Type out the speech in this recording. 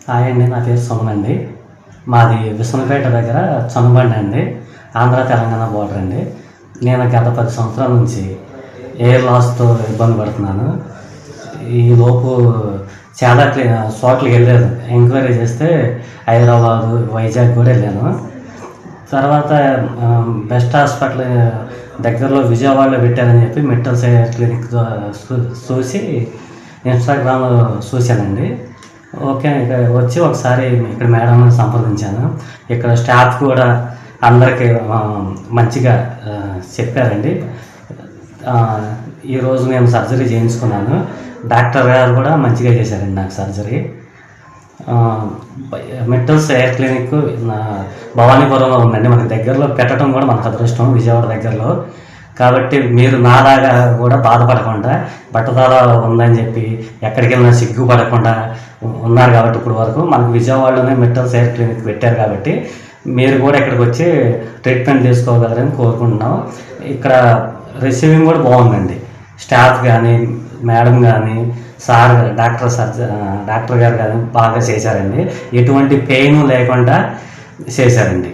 Hi అండి, నా పేరు సుమన్ అండి. మాది విశ్వనపేట దగ్గర చనుబండి అండి, ఆంధ్ర తెలంగాణ బోర్డర్ అండి. నేను గత 10 సంవత్సరాల నుంచి ఎయిర్ లాస్తో ఇబ్బంది పడుతున్నాను. ఈలోపు చాలా చోట్లకి వెళ్ళాను, ఎంక్వైరీ చేస్తే హైదరాబాదు, వైజాగ్ కూడా వెళ్ళాను. తర్వాత బెస్ట్ హాస్పిటల్ దగ్గరలో విజయవాడలో పెట్టారని చెప్పి మెట్టల్ క్లినిక్ చూసి ఇన్స్టాగ్రామ్లో చూశానండి. ఓకే, ఇక్కడ వచ్చి ఒకసారి ఇక్కడ మేడంని సంప్రదించాను. ఇక్కడ స్టాఫ్ కూడా అందరికీ మంచిగా చెప్పారండి. ఈరోజు నేను సర్జరీ చేయించుకున్నాను. డాక్టర్ గారు కూడా మంచిగా చేశారండి నాకు సర్జరీ. మెట్టల్స్ ఎయిర్ క్లినిక్ భవానీపురంలో ఉందండి. మనకి దగ్గరలో పెట్టడం కూడా మనకు అదృష్టం, విజయవాడ దగ్గరలో. కాబట్టి మీరు నాలాగా కూడా బాధపడకుండా, బట్టతల ఉందని చెప్పి ఎక్కడికి వెళ్ళినా సిగ్గుపడకుండా ఉన్నారు కాబట్టి ఇప్పుడు వరకు మనకు విజయవాడలోనే మెట్టల్స్ ఎయిర్ క్లినిక్ పెట్టారు. కాబట్టి మీరు కూడా ఇక్కడికి వచ్చి ట్రీట్మెంట్ తీసుకోగలరని కోరుకుంటున్నాం. ఇక్కడ రిసీవింగ్ కూడా బాగుందండి. స్టాఫ్ కానీ, మేడం కానీ, సార్ డాక్టర్ గారు కానీ బాగా చేశారండి. ఎటువంటి పెయిన్ లేకుండా చేశారండి.